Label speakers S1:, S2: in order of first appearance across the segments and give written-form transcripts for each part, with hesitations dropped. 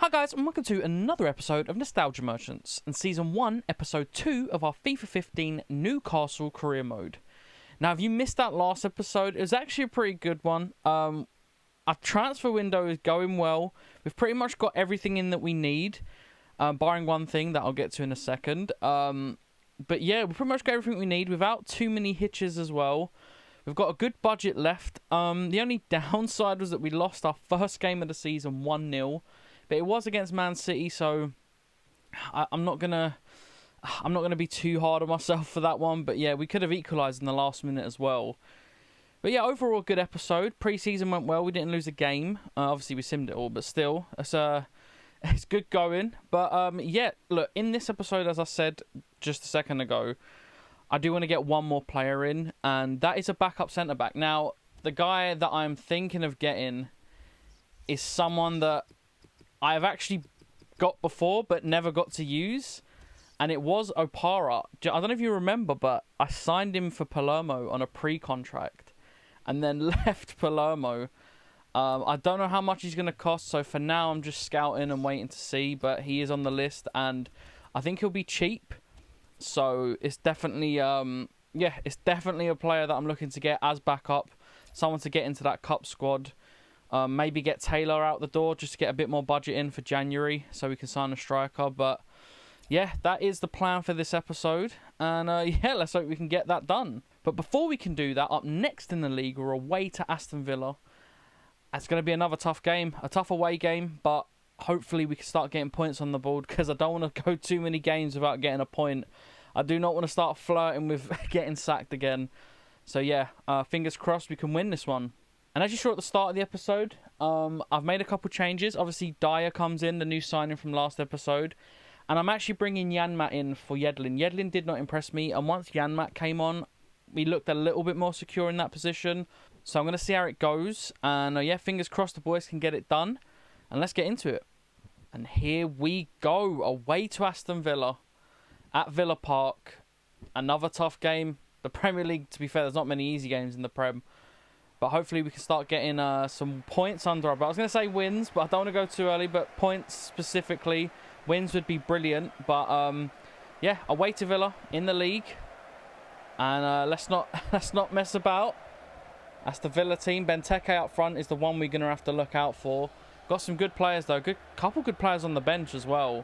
S1: Hi guys, and welcome to another episode of Nostalgia Merchants and Season 1, Episode 2 of our FIFA 15 Newcastle Career Mode. Now, if you missed that last episode, it was actually a pretty good one. Our transfer window is going well. We've pretty much got everything in that we need, barring one thing that I'll get to in a second. But yeah, we've pretty much got everything we need without too many hitches as well. We've got a good budget left. The only downside was that we lost our first game of the season 1-0. But it was against Man City, so I'm not gonna be too hard on myself for that one. But yeah, we could have equalised in the last minute as well. But yeah, overall good episode. Pre-season went well. We didn't lose a game. Obviously we simmed it all, but still, it's good going. But yeah, look, in this episode, as I said just a second ago, I do want to get one more player in, and that is a backup centre back. Now, the guy that I'm thinking of getting is someone that I've actually got before but never got to use, and it was Opara. I don't know if you remember, but I signed him for Palermo on a pre-contract and then left Palermo. I don't know how much he's going to cost, so for now I'm just scouting and waiting to see, but he is on the list and I think he'll be cheap, so it's definitely it's definitely a player that I'm looking to get as backup, someone to get into that cup squad. Maybe get Taylor out the door just to get a bit more budget in for January so we can sign a striker. But yeah, that is the plan for this episode. And yeah, let's hope we can get that done. But before we can do that, up next in the league, we're away to Aston Villa. It's going to be another tough game, a tough away game. But hopefully we can start getting points on the board, because I don't want to go too many games without getting a point. I do not want to start flirting with getting sacked again. So yeah, fingers crossed we can win this one. And as you saw at the start of the episode, I've made a couple changes. Obviously, Dyer comes in, the new signing from last episode. And I'm actually bringing Janmaat in for Yedlin. Yedlin did not impress me. And once Janmaat came on, we looked a little bit more secure in that position. So I'm going to see how it goes. And yeah, fingers crossed the boys can get it done. And let's get into it. And here we go. Away to Aston Villa. At Villa Park. Another tough game. The Premier League, to be fair, there's not many easy games in the Prem. But hopefully we can start getting some points under our belt. I was going to say wins, but I don't want to go too early. But points specifically, wins would be brilliant. But yeah, away to Villa in the league, and let's not mess about. That's the Villa team. Benteke up front is the one we're going to have to look out for. Got some good players though. Couple good players on the bench as well.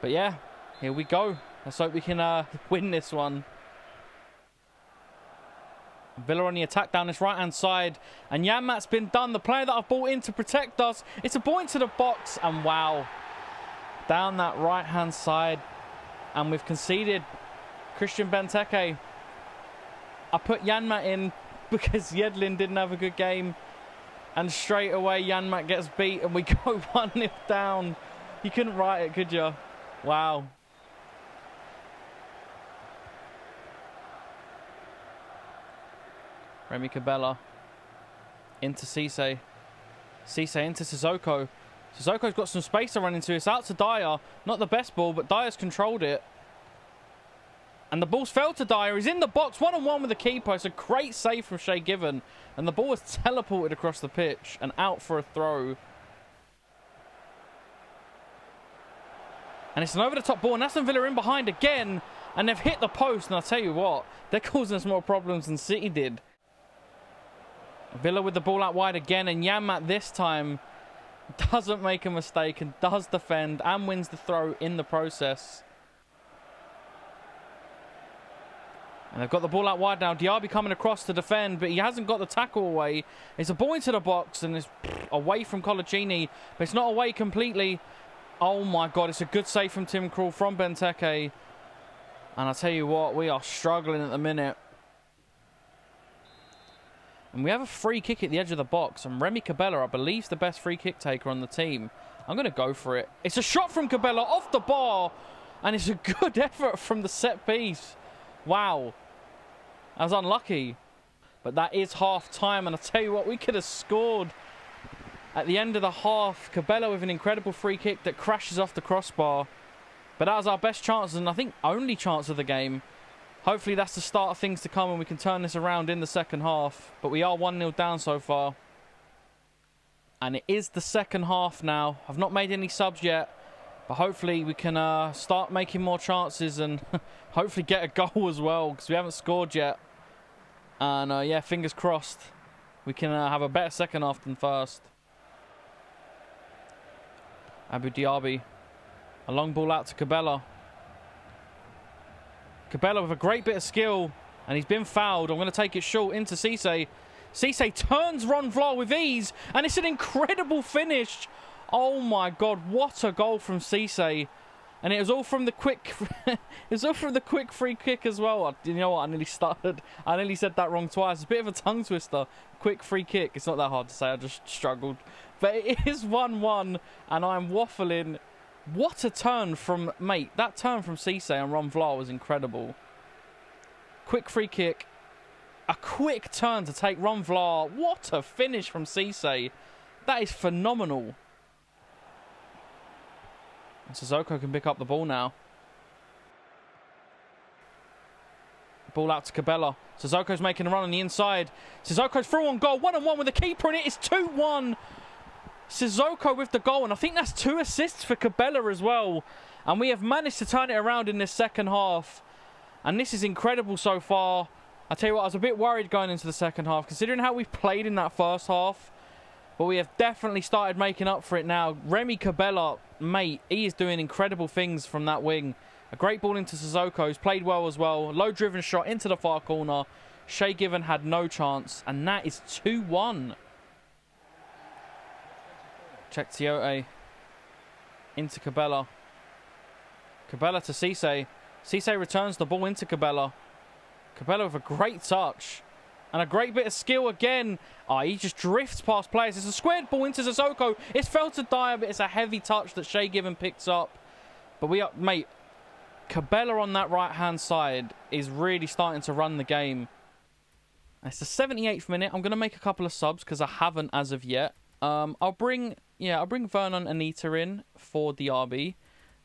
S1: But yeah, here we go. Let's hope we can win this one. Villa on the attack down this right-hand side. And Janmaat's been done. The player that I've brought in to protect us. It's a ball into the box. And wow. Down that right-hand side. And we've conceded. Christian Benteke. I put Janmaat in because Yedlin didn't have a good game. And straight away Janmaat gets beat. And we go 1-0 down. You couldn't write it, could you? Wow. Remy Cabella into Cisse. Cisse into Sissoko. Sissoko's got some space to run into. It's out to Dyer. Not the best ball, but Dyer's controlled it. And the ball's fell to Dyer. He's in the box, one-on-one with the keeper. It's a great save from Shay Given. And the ball is teleported across the pitch and out for a throw. And it's an over-the-top ball. And Aston Villa in behind again. And they've hit the post. And I'll tell you what, they're causing us more problems than City did. Villa with the ball out wide again, and Janmaat this time doesn't make a mistake and does defend and wins the throw in the process. And they've got the ball out wide now. Diaby coming across to defend, but he hasn't got the tackle away. It's a ball into the box and it's away from Colaccini, but it's not away completely. Oh my God, it's a good save from Tim Krul from Benteke. And I'll tell you what, we are struggling at the minute. And we have a free kick at the edge of the box. And Remy Cabella, I believe, is the best free kick taker on the team. I'm going to go for it. It's a shot from Cabella off the bar. And it's a good effort from the set piece. Wow. That was unlucky. But that is half time. And I'll tell you what, we could have scored at the end of the half. Cabella with an incredible free kick that crashes off the crossbar. But that was our best chance, and I think only chance of the game. Hopefully that's the start of things to come and we can turn this around in the second half. But we are 1-0 down so far. And it is the second half now. I've not made any subs yet, but hopefully we can start making more chances and hopefully get a goal as well, because we haven't scored yet. And yeah, fingers crossed we can have a better second half than first. Abu Diaby. A long ball out to Cabela. Cabela with a great bit of skill, and he's been fouled. I'm going to take it short into Cisse. Cisse turns Ron Vlaar with ease, and it's an incredible finish. Oh my God, what a goal from Cisse. And it was all from the quick it was all from the quick free kick as well. You know what, I nearly said that wrong twice. It's a bit of a tongue twister. Quick free kick. It's not that hard to say, I just struggled. But it is 1-1, and I'm waffling. What a turn from, mate, that turn from Cisse and Ron Vlaar was incredible. Quick free kick. A quick turn to take Ron Vlaar. What a finish from Cisse. That is phenomenal. And Sissoko can pick up the ball now. Ball out to Cabela. Sissoko's making a run on the inside. Sissoko's through on goal. 1-on-1 with the keeper, and it is 2-1. Sissoko with the goal, and I think that's 2 assists for Cabela as well. And we have managed to turn it around in this second half. And this is incredible so far. I tell you what, I was a bit worried going into the second half, considering how we've played in that first half. But we have definitely started making up for it now. Remy Cabela, mate, he is doing incredible things from that wing. A great ball into Sissoko, who's played well as well. Low driven shot into the far corner. Shay Given had no chance, and that is 2-1. Check Tiote into Cabela. Cabela to Cisse. Cisse returns the ball into Cabela. Cabela with a great touch. And a great bit of skill again. Oh, he just drifts past players. It's a squared ball into Sissoko. It's fell to Dyer, but it's a heavy touch that Shay Given picks up. But we are, mate, Cabela on that right-hand side is really starting to run the game. It's the 78th minute. I'm going to make a couple of subs because I haven't as of yet. I'll bring Vernon Anita in for Diaby.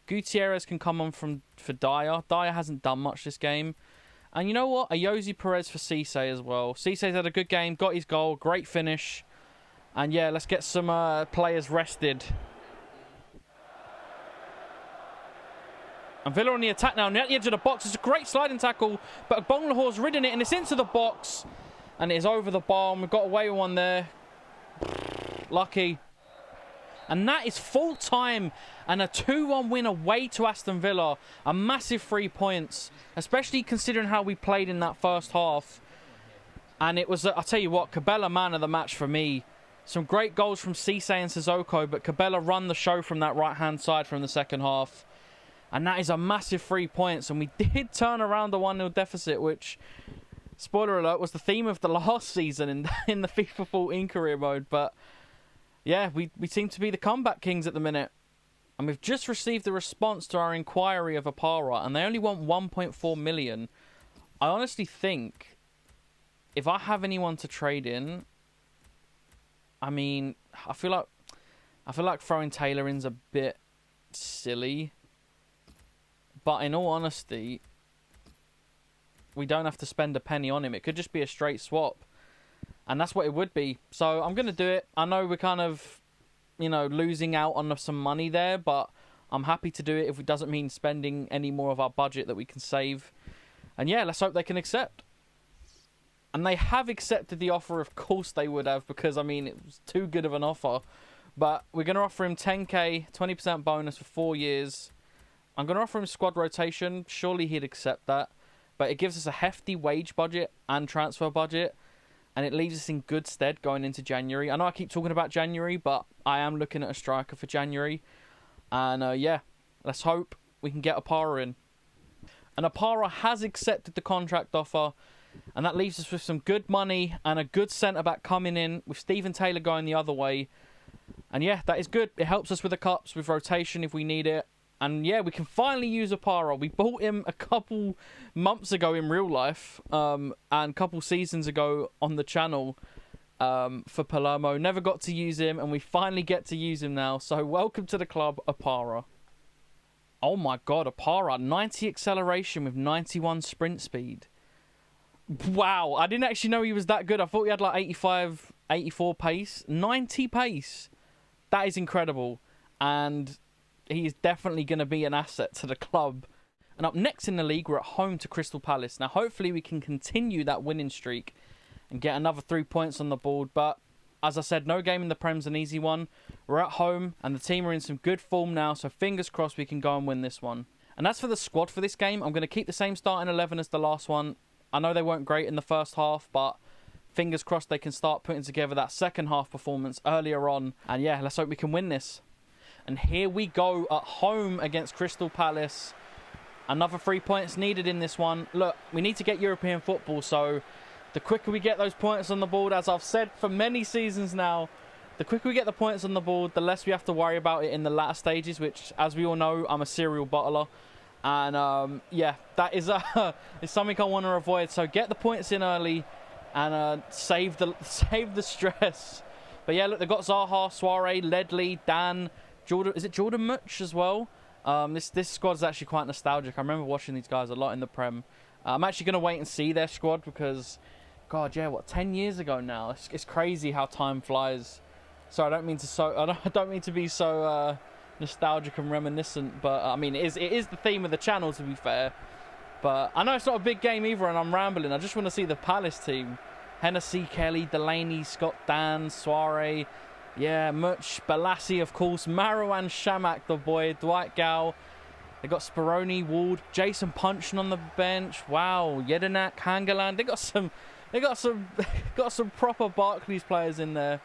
S1: Gutierrez can come on for Dyer. Dyer hasn't done much this game. And you know what? Ayoze Perez for Cisse as well. Cisse's had a good game, got his goal, great finish. And yeah, let's get some players rested. And Villa on the attack now, near the edge of the box. It's a great sliding tackle, but Bonglahore's ridden it, and it's into the box. And it is over the bar, and we've got away with one there. Lucky. And that is full time and a 2-1 win away to Aston Villa. A massive 3 points, especially considering how we played in that first half. And it was, I'll tell you what, Cabela man of the match for me. Some great goals from Cisse and Sissoko, but Cabela run the show from that right-hand side from the second half. And that is a massive 3 points. And we did turn around the 1-0 deficit, which, spoiler alert, was the theme of the last season in the FIFA 14 career mode. But yeah, we seem to be the comeback kings at the minute. And we've just received a response to our inquiry of Apara, and they only want 1.4 million. I honestly think if I have anyone to trade in, I mean, I feel like throwing Taylor in's a bit silly. But in all honesty, we don't have to spend a penny on him. It could just be a straight swap. And that's what it would be. So I'm going to do it. I know we're kind of, you know, losing out on some money there, but I'm happy to do it if it doesn't mean spending any more of our budget that we can save. And yeah, let's hope they can accept. And they have accepted the offer, of course they would have, because, I mean, it was too good of an offer. But we're going to offer him 10k, 20% bonus for 4 years. I'm going to offer him squad rotation. Surely he'd accept that. But it gives us a hefty wage budget and transfer budget. And it leaves us in good stead going into January. I know I keep talking about January, but I am looking at a striker for January. And yeah, let's hope we can get Apara in. And Apara has accepted the contract offer. And that leaves us with some good money and a good centre-back coming in, with Stephen Taylor going the other way. And yeah, that is good. It helps us with the cups, with rotation if we need it. And yeah, we can finally use Apara. We bought him a couple months ago in real life, and a couple seasons ago on the channel for Palermo. Never got to use him, and we finally get to use him now. So welcome to the club, Apara. Oh my god, Apara. 90 acceleration with 91 sprint speed. Wow, I didn't actually know he was that good. I thought he had like 85 84 pace, 90 pace. That is incredible. And he is definitely going to be an asset to the club. And up next in the league, we're at home to Crystal Palace. Now, hopefully we can continue that winning streak and get another 3 points on the board. But as I said, no game in the Prem's an easy one. We're at home and the team are in some good form now. So fingers crossed we can go and win this one. And as for the squad for this game, I'm going to keep the same starting 11 as the last one. I know they weren't great in the first half, but fingers crossed they can start putting together that second half performance earlier on. And yeah, let's hope we can win this. And here we go at home against Crystal Palace. Another 3 points needed in this one. Look, we need to get European football, so the quicker we get those points on the board, as I've said for many seasons now, the quicker we get the points on the board, the less we have to worry about it in the latter stages, which, as we all know, I'm a serial bottler. And yeah, that is something I want to avoid. So get the points in early and save the stress. But yeah, look, they've got Zaha, Suarez, Ledley, Dan, Jordan. Is it Jordan Much as well? This squad is actually quite nostalgic. I remember watching these guys a lot in the Prem. I'm actually going to wait and see their squad because, God, yeah, what, 10 years ago now? It's crazy how time flies. So I don't mean to be so nostalgic and reminiscent, but I mean it is the theme of the channel, to be fair. But I know it's not a big game either, and I'm rambling. I just want to see the Palace team: Hennessy, Kelly, Delaney, Scott, Dan, Suarez, yeah, Much, Balassi, of course, Marouane Chamakh, the boy, Dwight Gow. They got Speroni, Ward, Jason Punchin on the bench. Wow, Jedinak, Hangeland. They got some proper Barclays players in there.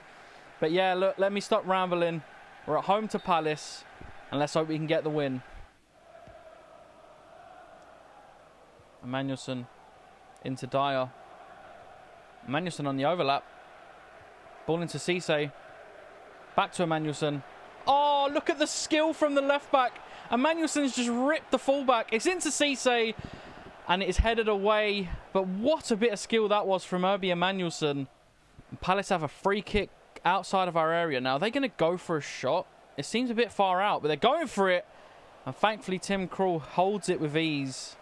S1: But yeah, look, let me stop rambling. We're at home to Palace, and let's hope we can get the win. Emmanuelson into Dyer. Emmanuelson on the overlap. Ball into Cisse. Back to Emmanuelson. Oh, look at the skill from the left back. Emmanuelson's just ripped the fullback. It's into Cisse, and it is headed away. But what a bit of skill that was from Herbie Emmanuelson. And Palace have a free kick outside of our area now. Are they going to go for a shot? It seems a bit far out, but they're going for it. And thankfully, Tim Krul holds it with ease.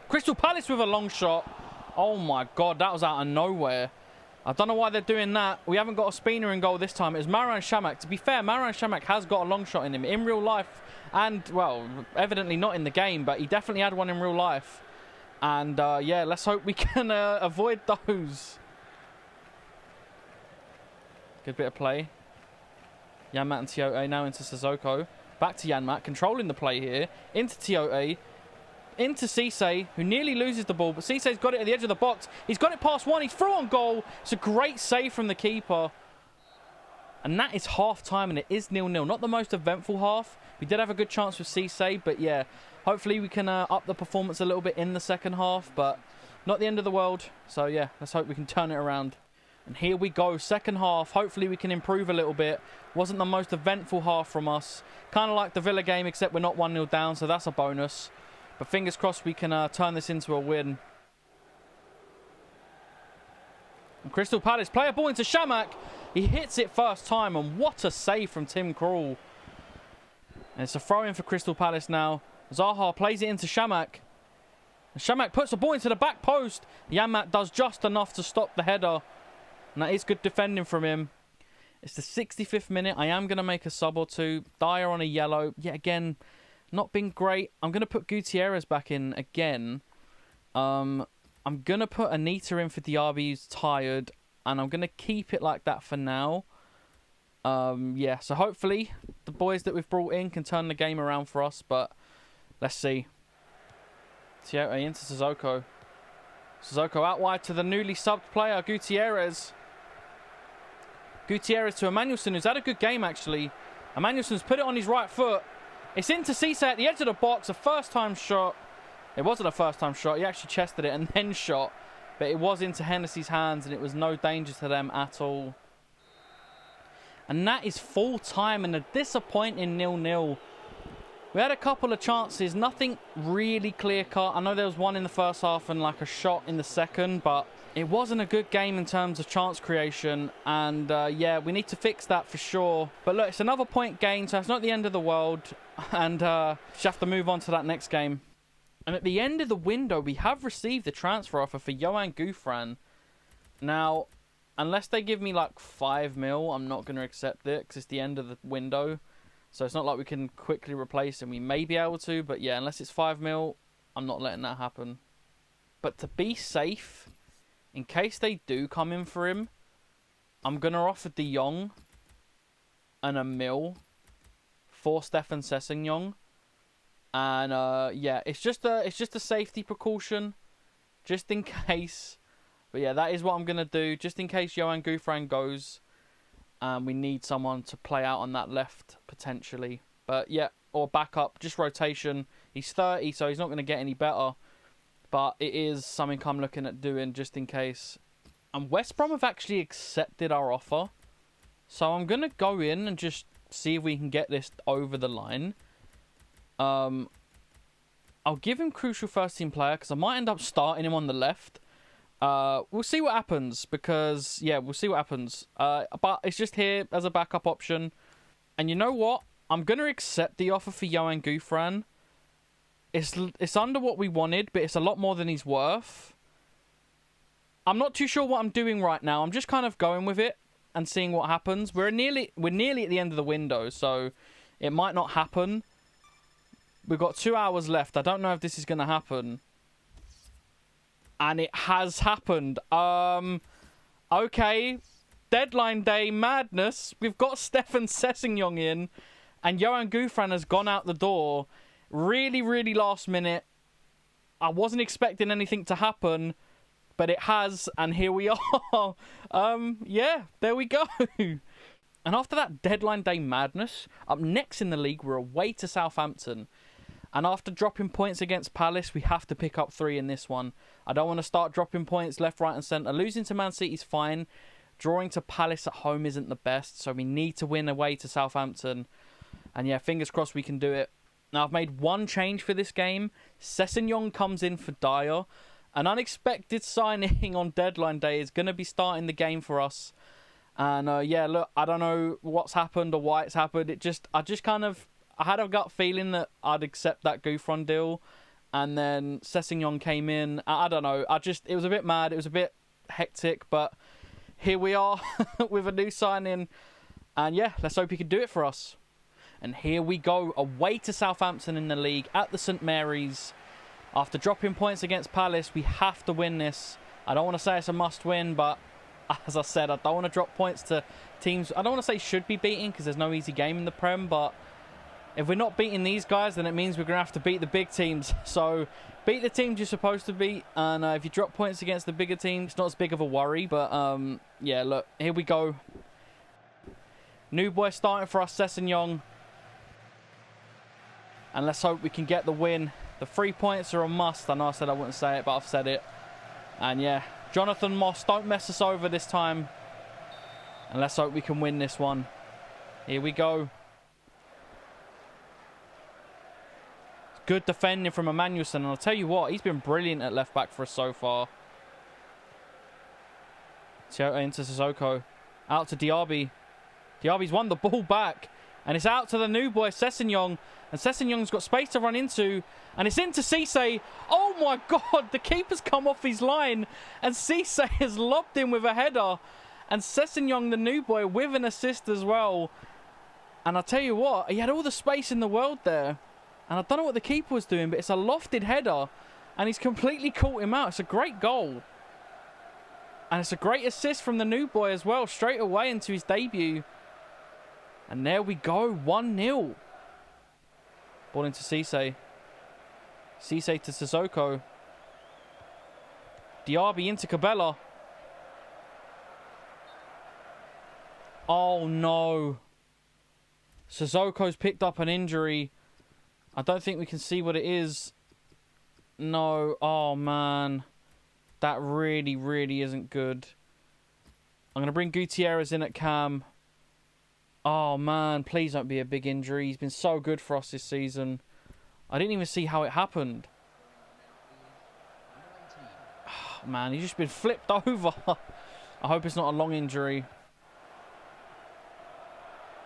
S1: Crystal Palace with a long shot. Oh my God, that was out of nowhere. I don't know why they're doing that. We haven't got a spinner in goal this time. It was Marouane Chamakh. To be fair, Marouane Chamakh has got a long shot in him in real life. And, well, evidently not in the game, but he definitely had one in real life. And, yeah, let's hope we can avoid those. Good bit of play. Janmaat and Tiote now into Sissoko. Back to Janmaat, controlling the play here. Into Tiote. Into Cisse, who nearly loses the ball. But Cisse's got it at the edge of the box. He's got it past one. He's through on goal. It's a great save from the keeper. And that is half-time, and it is 0-0. Not the most eventful half. We did have a good chance with Cisse, but yeah. Hopefully we can up the performance a little bit in the second half. But not the end of the world. So yeah, let's hope we can turn it around. And here we go, second half. Hopefully we can improve a little bit. Wasn't the most eventful half from us. Kind of like the Villa game, except we're not 1-0 down, so that's a bonus. But fingers crossed we can turn this into a win. And Crystal Palace play a ball into Chamakh. He hits it first time, and what a save from Tim Krul. And it's a throw-in for Crystal Palace now. Zaha plays it into Chamakh. And Chamakh puts the ball into the back post. Janmaat does just enough to stop the header. And that is good defending from him. It's the 65th minute. I am going to make a sub or two. Dyer on a yellow. Yet again, not been great. I'm going to put Gutierrez back in again. I'm going to put Anita in for Diaby, who's tired. And I'm going to keep it like that for now. Yeah, so hopefully the boys that we've brought in can turn the game around for us. But let's see. Tiote into Sissoko. Sissoko out wide to the newly subbed player, Gutierrez. Gutierrez to Emmanuelson, who's had a good game, actually. Emmanuelson's put it on his right foot. It's into Cisse at the edge of the box. A first-time shot. It wasn't a first-time shot. He actually chested it and then shot. But it was into Hennessy's hands, and it was no danger to them at all. And that is full time and a disappointing 0-0. We had a couple of chances. Nothing really clear-cut. I know there was one in the first half and like a shot in the second, but it wasn't a good game in terms of chance creation. And yeah, we need to fix that for sure. But look, it's another point gain, so it's not the end of the world. And just have to move on to that next game. And at the end of the window, we have received the transfer offer for Yohan Gouffran. Now, unless they give me like 5 mil, I'm not going to accept it because it's the end of the window. So it's not like we can quickly replace him. We may be able to, but yeah, unless it's 5 mil, I'm not letting that happen. But to be safe, in case they do come in for him, I'm going to offer De Jong and a mil for Stefan Sessegnon. And yeah, it's just a safety precaution, just in case. But yeah, that is what I'm going to do, just in case Johan Gouffran goes. We need someone to play out on that left, potentially. But yeah, or backup, just rotation. He's 30, so he's not going to get any better. But it is something I'm looking at doing, just in case. And West Brom have actually accepted our offer. So I'm going to go in and just see if we can get this over the line. I'll give him crucial first team player, because I might end up starting him on the left. We'll see what happens, because, yeah, we'll see what happens. But it's just here as a backup option. And you know what? I'm going to accept the offer for Johan Gouffran. It's under what we wanted, but it's a lot more than he's worth. I'm not too sure what I'm doing right now. I'm just kind of going with it and seeing what happens. We're nearly at the end of the window, so it might not happen. We've got 2 hours left. I don't know if this is going to happen. And it has happened. Okay. Deadline day madness. We've got Stefan Sessegnon in. And Johan Gouffran has gone out the door. Really, really last minute. I wasn't expecting anything to happen. But it has. And here we are. Yeah, there we go. And after that deadline day madness, up next in the league, we're away to Southampton. And after dropping points against Palace, we have to pick up 3 in this one. I don't want to start dropping points left, right and centre. Losing to Man City is fine. Drawing to Palace at home isn't the best. So we need to win away to Southampton. And yeah, fingers crossed we can do it. Now, I've made one change for this game. Sessegnon comes in for Dyer. An unexpected signing on deadline day is going to be starting the game for us. And yeah, look, I don't know what's happened or why it's happened. I had a gut feeling that I'd accept that Gouffran deal, and then Sessegnon came in. I don't know. It was a bit mad. It was a bit hectic, but here we are with a new signing. And yeah, let's hope he can do it for us. And here we go, away to Southampton in the league at the St Mary's. After dropping points against Palace, we have to win this. I don't want to say it's a must-win, but as I said, I don't want to drop points to teams. I don't want to say should be beating, because there's no easy game in the Prem, but if we're not beating these guys, then it means we're going to have to beat the big teams. So, beat the teams you're supposed to beat. And if you drop points against the bigger teams, it's not as big of a worry. But, yeah, look, here we go. New boy starting for us, Sessegnon. And let's hope we can get the win. The 3 points are a must. I know I said I wouldn't say it, but I've said it. And, yeah, Jonathan Moss, don't mess us over this time. And let's hope we can win this one. Here we go. Good defending from Emmanuelson, and I'll tell you what, he's been brilliant at left back for us so far. Into Sissoko. Out to Diaby. Diaby's won the ball back. And it's out to the new boy, Sessegnon. And Sessegnon's got space to run into. And it's into Cisse. Oh my God, the keeper's come off his line. And Cisse has lobbed in with a header. And Sessegnon, the new boy, with an assist as well. And I'll tell you what, he had all the space in the world there. And I don't know what the keeper was doing, but it's a lofted header. And he's completely caught him out. It's a great goal. And it's a great assist from the new boy as well. Straight away into his debut. And there we go. 1-0. Ball into Cisse. Cisse to Sissoko. Diaby into Cabella. Oh no. Sissoko's picked up an injury. I don't think we can see what it is. No. Oh, man. That really, really isn't good. I'm going to bring Gutierrez in at cam. Oh, man. Please don't be a big injury. He's been so good for us this season. I didn't even see how it happened. Oh, man, he's just been flipped over. I hope it's not a long injury.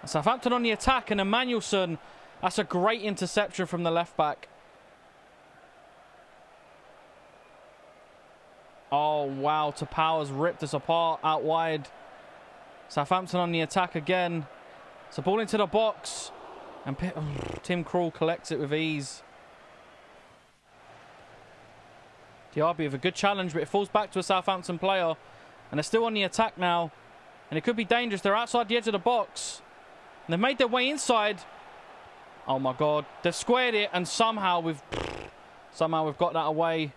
S1: Southampton on the attack, and Emmanuelson. That's a great interception from the left back. Oh, wow. Tapau's ripped us apart out wide. Southampton on the attack again. It's a ball into the box. And Tim Krul collects it with ease. Diaby with a good challenge, but it falls back to a Southampton player. And they're still on the attack now. And it could be dangerous. They're outside the edge of the box. And they've made their way inside. Oh, my God. They've squared it, and somehow we've got that away.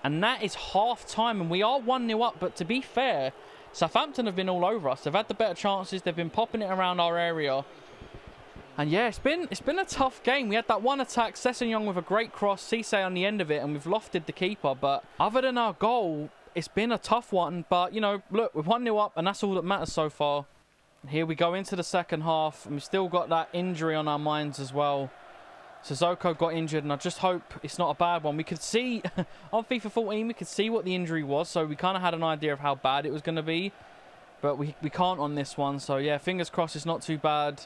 S1: And that is half-time, and we are 1-0 up. But to be fair, Southampton have been all over us. They've had the better chances. They've been popping it around our area. And yeah, it's been a tough game. We had that one attack, Sessegnon with a great cross, Cisse on the end of it, and we've lofted the keeper. But other than our goal, it's been a tough one. But, you know, look, we're 1-0 up, and that's all that matters so far. Here we go into the second half, and we've still got that injury on our minds as well. Sissoko got injured, and I just hope it's not a bad one. We could see, on FIFA 14, we could see what the injury was, so we kind of had an idea of how bad it was going to be. But we can't on this one, so yeah, fingers crossed it's not too bad.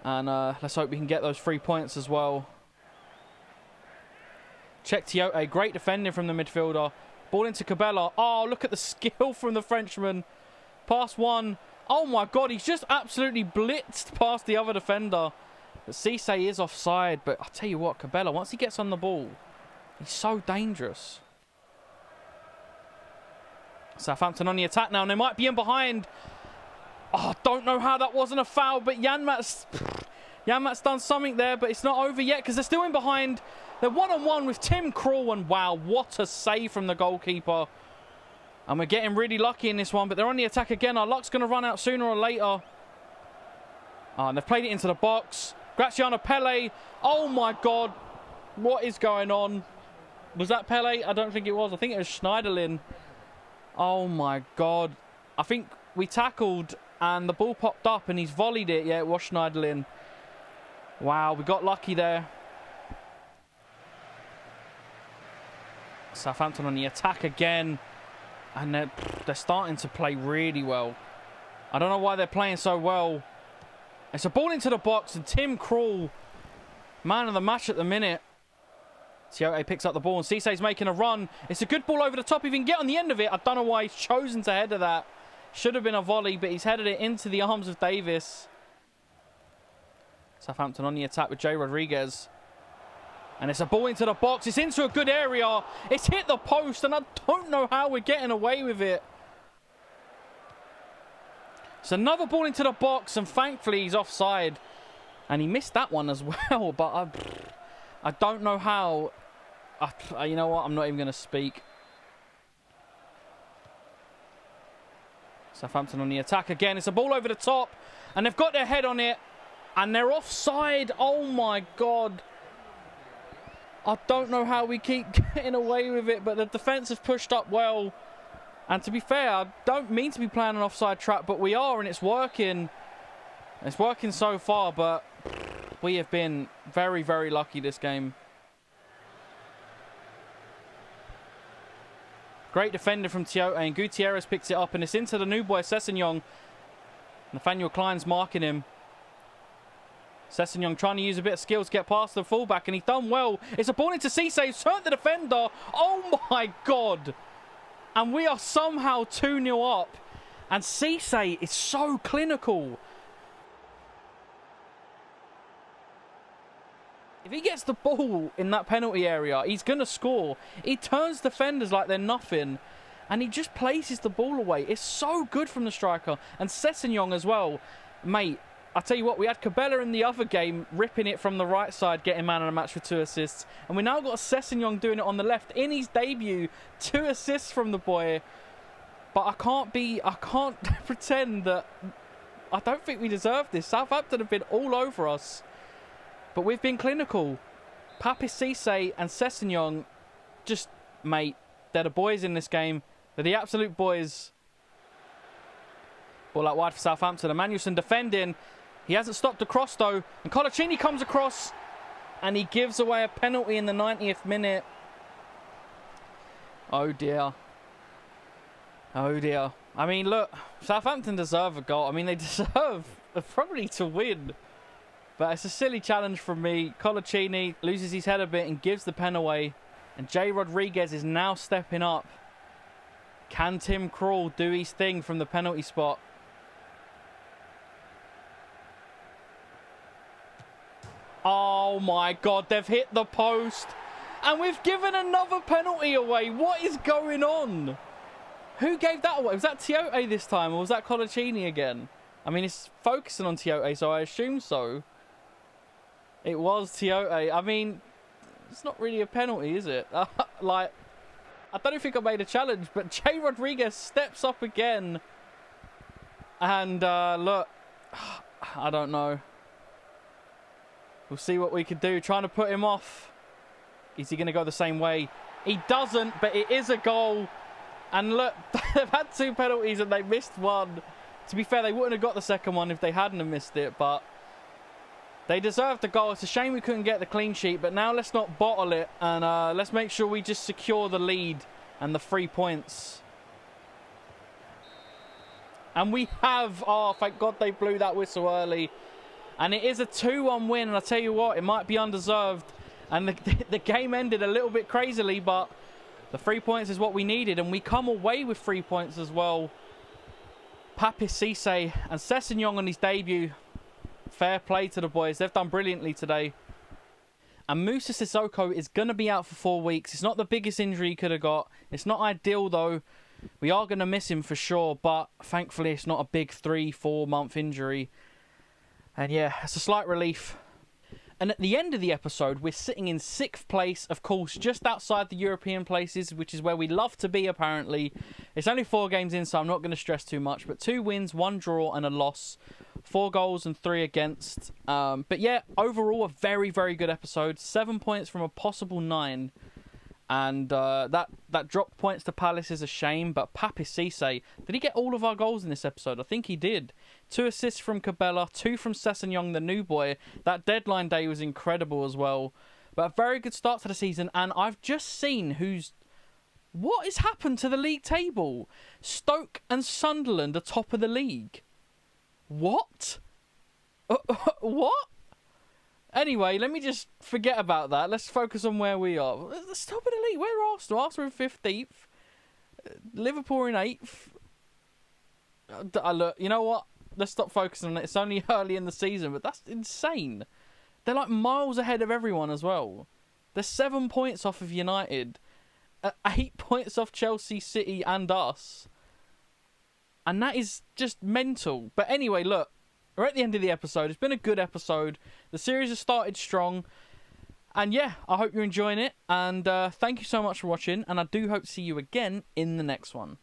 S1: And let's hope we can get those 3 points as well. Check Tiote, great defending from the midfielder. Ball into Cabella. Oh, look at the skill from the Frenchman. Pass one. Oh my God, he's just absolutely blitzed past the other defender. But Cisse is offside. But I'll tell you what, Cabella, once he gets on the ball, he's so dangerous. Southampton on the attack now, and they might be in behind. Oh, I don't know how that wasn't a foul, but Janmaat's done something there, but it's not over yet because they're still in behind. They're one-on-one with Tim Krul, and wow, what a save from the goalkeeper. And we're getting really lucky in this one, but they're on the attack again. Our luck's going to run out sooner or later. Oh, and they've played it into the box. Graziano Pelle. Oh, my God. What is going on? Was that Pelle? I don't think it was. I think it was Schneiderlin. Oh, my God. I think we tackled and the ball popped up and he's volleyed it. Yeah, it was Schneiderlin. Wow, we got lucky there. Southampton on the attack again. And they're starting to play really well. I don't know why they're playing so well. It's a ball into the box, and Tim Krul, man of the match at the minute. Tiote picks up the ball, and Cisse's making a run. It's a good ball over the top. If he can get on the end of it, I don't know why he's chosen to header that. Should have been a volley, but he's headed it into the arms of Davis. Southampton on the attack with Jay Rodriguez. And it's a ball into the box. It's into a good area. It's hit the post, and I don't know how we're getting away with it. It's another ball into the box, and thankfully he's offside. And he missed that one as well, but I don't know how. You know what? I'm not even going to speak. Southampton on the attack again. It's a ball over the top, and they've got their head on it, and they're offside. Oh, my God. I don't know how we keep getting away with it, but the defence have pushed up well. And to be fair, I don't mean to be playing an offside trap, but we are, and it's working. It's working so far, but we have been very, very lucky this game. Great defender from Tiote, and Gutierrez picks it up, and it's into the new boy, Sessegnon. Nathaniel Klein's marking him. Sessegnon trying to use a bit of skill to get past the fullback, and he's done well. It's a ball into Cisse, he's turned the defender. Oh my God. And we are somehow 2-0 up. And Cisse is so clinical. If he gets the ball in that penalty area, he's going to score. He turns defenders like they're nothing. And he just places the ball away. It's so good from the striker. And Sessegnon as well. Mate, I'll tell you what, we had Cabella in the other game, ripping it from the right side, getting man of the match with 2 assists. And we now got Sessegnon doing it on the left in his debut. 2 assists from the boy. But I can't pretend that I don't think we deserve this. Southampton have been all over us. But we've been clinical. Papi Cisse and Sessegnon, just, mate, they're the boys in this game. They're the absolute boys. Ball out wide for Southampton. Emmanuelson defending. He hasn't stopped the cross, though. And Colaccini comes across. And he gives away a penalty in the 90th minute. Oh, dear. Oh, dear. I mean, look. Southampton deserve a goal. I mean, they deserve probably to win. But it's a silly challenge from me. Colaccini loses his head a bit and gives the pen away. And Jay Rodriguez is now stepping up. Can Tim Krul do his thing from the penalty spot? Oh my God, they've hit the post. And we've given another penalty away. What is going on? Who gave that away? Was that Tiote this time, or was that Colaccini again? I mean, it's focusing on Tiote, so I assume so. It was Tiote. I mean, it's not really a penalty, is it? Like, I don't think I made a challenge, but Jay Rodriguez steps up again. And, look, I don't know. We'll see what we can do. Trying to put him off. Is he going to go the same way? He doesn't, but it is a goal. And look, they've had 2 penalties and they missed one. To be fair, they wouldn't have got the second one if they hadn't have missed it, but they deserved the goal. It's a shame we couldn't get the clean sheet, but now let's not bottle it, and let's make sure we just secure the lead and the 3 points. And we have, oh, thank God they blew that whistle early. And it is a 2-1 win, and I tell you what, it might be undeserved. And the game ended a little bit crazily, but the 3 points is what we needed, and we come away with 3 points as well. Papi Cisse and Sessegnon on his debut. Fair play to the boys. They've done brilliantly today. And Moussa Sissoko is going to be out for 4 weeks. It's not the biggest injury he could have got. It's not ideal, though. We are going to miss him for sure, but thankfully it's not a big 3-4 month injury. And yeah, it's a slight relief. And at the end of the episode, we're sitting in 6th place, of course, just outside the European places, which is where we love to be, apparently. It's only 4 games in, so I'm not going to stress too much. But 2 wins, 1 draw and a loss. 4 goals and 3 against. But yeah, overall, a very, very good episode. 7 points from a possible 9. And that dropped points to Palace is a shame. But Papi Cisse, did he get all of our goals in this episode? I think he did. 2 assists from Cabela, 2 from Sessegnon, the new boy. That deadline day was incredible as well. But a very good start to the season. And I've just seen what has happened to the league table? Stoke and Sunderland are top of the league. What? What? Anyway, let me just forget about that. Let's focus on where we are. Let's top of the league. Where are Arsenal? Arsenal in 15th. Liverpool in 8th. Look, you know what? Let's stop focusing on it. It's only early in the season, but that's insane. They're like miles ahead of everyone as well. They're 7 points off of United. 8 points off Chelsea, City and us. And that is just mental. But anyway, look. We're at the end of the episode. It's been a good episode. The series has started strong. And yeah, I hope you're enjoying it. And thank you so much for watching. And I do hope to see you again in the next one.